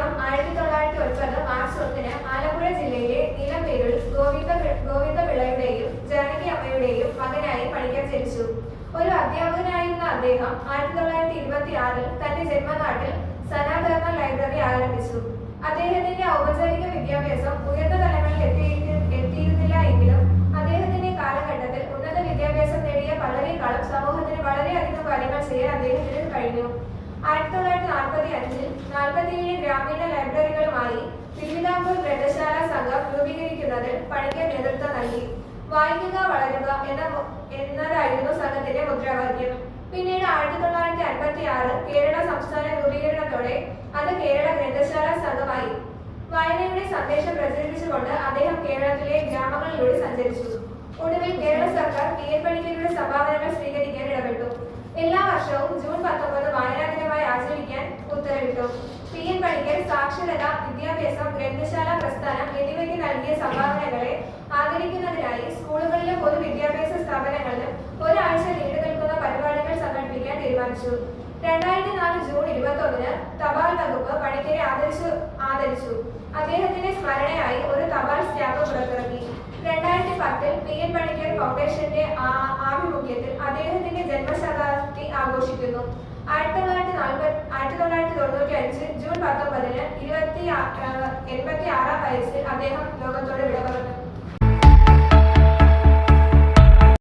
അദ്ദേഹം 1909 മാർച്ച് 1 ആലപ്പുഴ ജില്ലയിലെ നിലമ്പേരിൽ ഗോവിന്ദപിള്ളയുടെയും ജാനകി അമ്മയുടെയും മകനായി പണിക്കർ ജനിച്ചു. ഒരു അധ്യാപകനായിരുന്ന അദ്ദേഹം 1926 തന്റെ ജന്മനാട്ടിൽ സനാതന ലൈബ്രറി ആരംഭിച്ചു. അദ്ദേഹത്തിന്റെ ഔപചാരിക വിദ്യാഭ്യാസം ഉയർന്ന തലങ്ങളിൽ എത്തിയിരുന്നില്ല എങ്കിലും അദ്ദേഹത്തിന്റെ കാലഘട്ടത്തിൽ ഉന്നത വിദ്യാഭ്യാസം നേടിയ പലരെക്കാളും സമൂഹത്തിന് വളരെയധികം കാര്യങ്ങൾ ചെയ്യാൻ അദ്ദേഹത്തിന് കഴിഞ്ഞു. 1945 47 ഗ്രാമീണ ലൈബ്രറികളുമായി തിരുവിതാംകൂർ ഗ്രന്ഥശാല സംഘം രൂപീകരിക്കുന്നതിൽ പണിക്കർ നേതൃത്വം നൽകി. വായിക്കുക വളരുക എന്നതായിരുന്നു സംഘത്തിന്റെ മുദ്രാവാക്യം. പിന്നീട് 1956 കേരള സംസ്ഥാന രൂപീകരണത്തോടെ അത് കേരള ഗ്രന്ഥശാല സംഘമായി. വായനയുടെ സന്ദേശം പ്രചരിപ്പിച്ചുകൊണ്ട് അദ്ദേഹം കേരളത്തിലെ ഗ്രാമങ്ങളിലൂടെ സഞ്ചരിച്ചു. ഒടുവിൽ കേരള സർക്കാർ PN പണിക്കരുടെ സംഭാവനകൾ സ്വീകരിക്കാൻ ഇടപെട്ടു. എല്ലാ വർഷവും ജൂൺ 19 വായനാ ദിനമായി ആചരിക്കാൻ ഉത്തരവിട്ടു. PN പണിക്കർ സാക്ഷരത, വിദ്യാഭ്യാസം, ഗ്രന്ഥശാല പ്രസ്ഥാനം എന്നിവയ്ക്ക് നൽകിയ സംഭാവനകളെ ആദരിക്കുന്നതിനായി സ്കൂളുകളിലും പൊതുവിദ്യാഭ്യാസ സ്ഥാപനങ്ങളിലും ഒരാഴ്ച നീണ്ടു നിൽക്കുന്ന പരിപാടികൾ സംഘടിപ്പിക്കാൻ തീരുമാനിച്ചു. 2004 ജൂൺ 21 തപാൽ വകുപ്പ് പണിക്കരെ ആദരിച്ചു. അദ്ദേഹത്തിന്റെ സ്മരണയായി ഒരു തപാൽ സ്റ്റാമ്പ് പുറത്തിറക്കി. 2010 PN പണിക്കർ ഫൗണ്ടേഷന്റെ ആഭിമുഖ്യത്തിൽ അദ്ദേഹത്തിന്റെ ജന്മശതാബ്ദി ആഘോഷിക്കുന്നു. 1995 ജൂൺ 19 86 വയസ്സിൽ അദ്ദേഹം ലോകത്തോട് വിട പറഞ്ഞു.